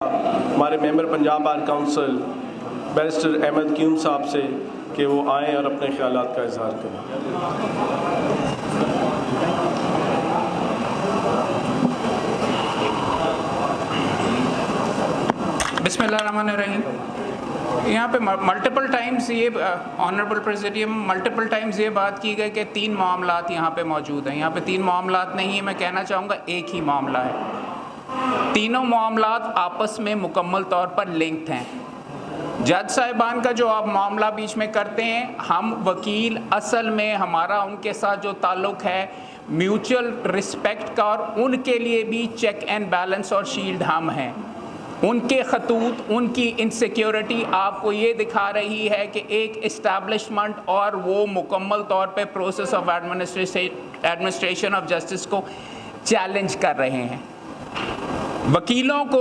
हमारे member Punjab bar council barrister Ahmad Qayyum sahab से कि वो आएँ और अपने ख्यालात का इजहार करें। बिस्मिल्लाहिर्रहमानिर्रहीम। यहाँ पे मल्टीपल टाइम्स ये ऑनरेबल प्रेसिडियम मल्टीपल टाइम्स ये बात की गई कि 3 मामलात यहाँ पे मौजूद हैं। यहाँ पे 3 मामलात नहीं है, मैं कहना चाहूँगा एक ही मामला है। तीनों मामलात आपस में मुकम्मल तौर पर लिंक्ड हैं। जज साहिबान का जो आप मामला बीच में करते हैं, हम वकील असल में हमारा उनके साथ जो ताल्लुक़ है म्यूचुअल रिस्पेक्ट का, और उनके लिए भी चेक एंड बैलेंस और शील्ड हम हैं। उनके खतूत, उनकी इनसिक्योरिटी आपको ये दिखा रही है कि एक इस्टेब्लिशमेंट और वो मुकम्मल तौर पे process of administration of justice को चैलेंज कर रहे हैं। वकीलों को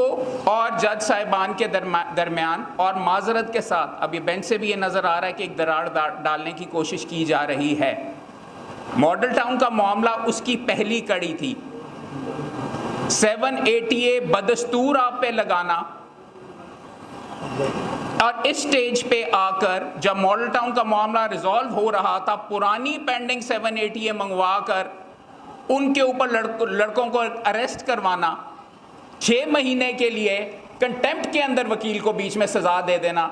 और जज साहिबान के दरमियान और माजरत के साथ अभी बेंच से भी ये नज़र आ रहा है कि एक दरार डालने की कोशिश की जा रही है। मॉडल टाउन का मामला उसकी पहली कड़ी थी। 780A बदस्तूर आप पे लगाना, और इस स्टेज पे आकर जब मॉडल टाउन का मामला रिजॉल्व हो रहा था, पुरानी पेंडिंग 780A मंगवा कर उनके ऊपर लड़कों को अरेस्ट करवाना, 6 महीने के लिए कंटेम्प्ट के अंदर वकील को बीच में सजा दे देना।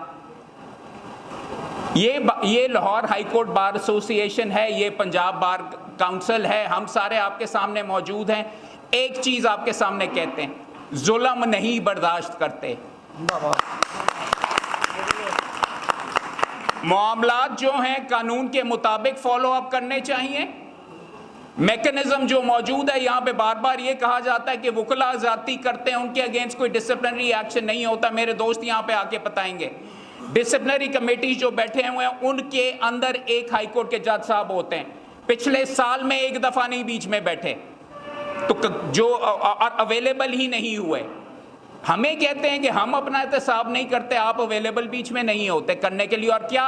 ये Lahore high court bar association है, ये पंजाब बार काउंसिल है, हम सारे आपके सामने मौजूद हैं। एक चीज आपके सामने कहते हैं, जुल्म नहीं बर्दाश्त करते। मामलात जो हैं कानून के मुताबिक फॉलो अप करने चाहिए। मैकेनिज्म जो मौजूद है, यहाँ पे बार बार ये कहा जाता है कि वकला जाती करते हैं, उनके अगेंस्ट कोई डिसिप्लिनरी एक्शन नहीं होता। मेरे दोस्त यहाँ पे आके बताएंगे, डिसिप्लिनरी कमेटी जो बैठे हुए हैं उनके अंदर एक हाई कोर्ट के जज साहब होते हैं, पिछले साल में एक दफा नहीं बीच में बैठे, तो जो अवेलेबल ही नहीं हुए। हमें कहते हैं कि हम अपना एहतसाब नहीं करते, आप अवेलेबल बीच में नहीं होते करने के लिए, और क्या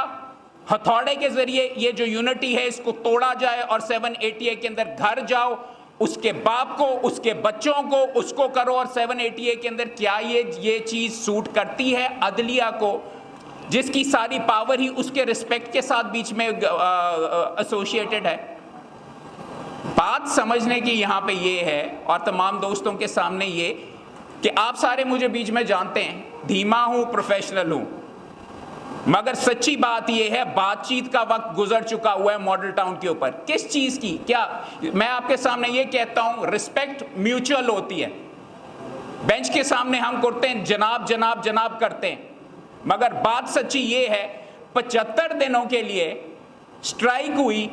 हथौड़े के जरिए ये जो यूनिटी है इसको तोड़ा जाए और 780A के अंदर घर जाओ, उसके बाप को, उसके बच्चों को, उसको करो। और 780A के अंदर क्या ये चीज सूट करती है अदलिया को, जिसकी सारी पावर ही उसके रिस्पेक्ट के साथ बीच में एसोसिएटेड है। बात समझने की यहाँ पे ये है, और तमाम दोस्तों के सामने ये कि आप सारे मुझे बीच में जानते हैं, धीमा हूँ, प्रोफेशनल हूँ, मगर सच्ची बात यह है बातचीत का वक्त गुजर चुका हुआ है मॉडल टाउन के ऊपर। किस चीज की? क्या मैं आपके सामने ये कहता हूं, रिस्पेक्ट म्यूचुअल होती है। बेंच के सामने हम करते हैं जनाब जनाब जनाब करते हैं, मगर बात सच्ची ये है 75 दिनों के लिए स्ट्राइक हुई,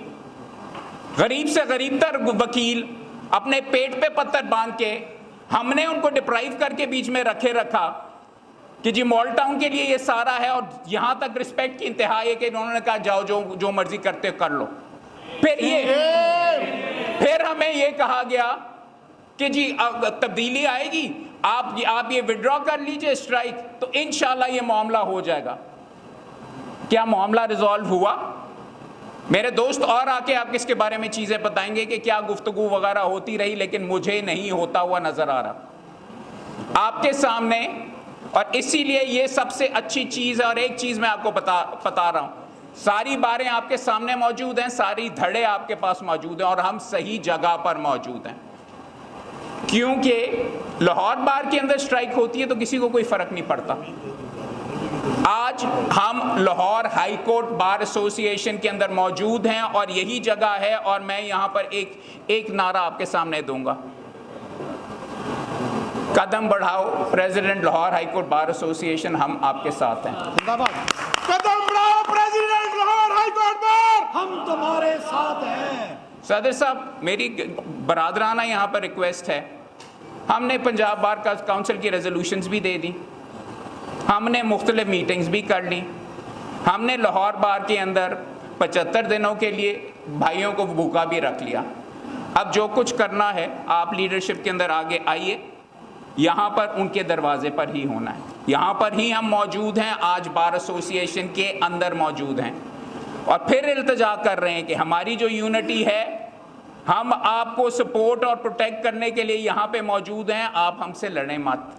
गरीब से गरीब तर वकील अपने पेट पे पत्थर बांध के हमने उनको डिप्राइव करके बीच में रखा कि जी मॉडल टाउन के लिए ये सारा है, और यहां तक रिस्पेक्ट की इंतहा है कि उन्होंने कहा जाओ जो मर्जी करते हो कर लो। फिर हमें ये कहा गया कि जी तब्दीली आएगी, आप ये विड्रॉ कर लीजिए स्ट्राइक, तो इंशाल्लाह ये मामला हो जाएगा। क्या मामला रिजॉल्व हुआ? मेरे दोस्त और आके आप इसके बारे में चीजें बताएंगे कि क्या गुफ्तगू वगैरह होती रही, लेकिन मुझे नहीं होता हुआ नजर आ रहा आपके सामने। और इसीलिए ये सबसे अच्छी चीज है। और एक चीज मैं आपको बता रहा हूं, सारी बारें आपके सामने मौजूद हैं, सारी धड़े आपके पास मौजूद हैं, और हम सही जगह पर मौजूद हैं। क्योंकि लाहौर बार के अंदर स्ट्राइक होती है तो किसी को कोई फर्क नहीं पड़ता। आज हम Lahore high court bar association के अंदर मौजूद हैं, और यही जगह है। और मैं यहां पर एक नारा आपके सामने दूंगा, कदम बढ़ाओ, president Lahore high court bar association, हम आपके साथ हैं। कदम बढ़ाओ president Lahore high court bar, हम तुम्हारे साथ हैं। सदर साहब, मेरी बरादराना यहाँ पर रिक्वेस्ट है, हमने पंजाब बार काउंसिल की रेजोल्यूशंस भी दे दी, हमने मुख्तलिफ मीटिंग्स भी कर ली, हमने लाहौर बार के अंदर 75 दिनों के लिए भाइयों को भूखा भी रख लिया। अब जो कुछ करना है आप लीडरशिप के अंदर आगे आइए, यहाँ पर उनके दरवाजे पर ही होना है। यहाँ पर ही हम मौजूद हैं, आज बार एसोसिएशन के अंदर मौजूद हैं, और फिर इल्तिजा कर रहे हैं कि हमारी जो यूनिटी है, हम आपको सपोर्ट और प्रोटेक्ट करने के लिए यहाँ पे मौजूद हैं, आप हमसे लड़ें मत।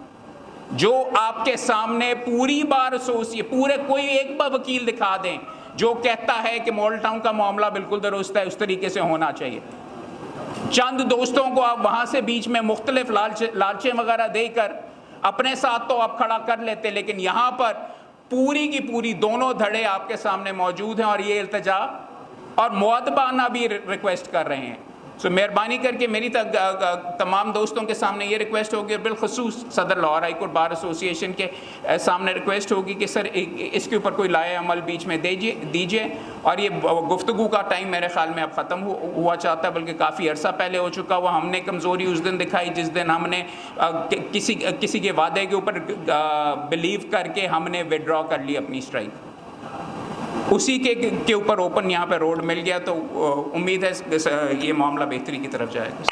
जो आपके सामने पूरी बार एसोसिएशन, पूरे कोई एक बार वकील दिखा दें जो कहता है कि मॉडल टाउन का मामला बिल्कुल दुरुस्त है, उस तरीके से होना चाहिए। चंद दोस्तों को आप वहां से बीच में मुख्तलिफ लालचें वगैरह देकर अपने साथ तो आप खड़ा कर लेते, लेकिन यहां पर पूरी की पूरी दोनों धड़े आपके सामने मौजूद हैं और ये इल्तिजा और मुअद्दबाना भी रिक्वेस्ट कर रहे हैं। सो मेहरबानी करके मेरी तमाम दोस्तों के सामने ये रिक्वेस्ट होगी, और बिलखसूस सदर Lahore high court bar association के सामने रिक्वेस्ट होगी कि सर इसके ऊपर कोई लाए अमल बीच में दीजिए। और ये गुफ्तगू का टाइम मेरे ख्याल में अब ख़त्म हुआ चाहता है, बल्कि काफ़ी अरसा पहले हो चुका हुआ। हमने कमज़ोरी उस दिन दिखाई जिस दिन हमने किसी के वादे के ऊपर बिलीव करके हमने विड्रॉ कर ली अपनी स्ट्राइक, उसी के ऊपर ओपन यहाँ पे रोड मिल गया। तो उम्मीद है ये मामला बेहतरी की तरफ जाएगा।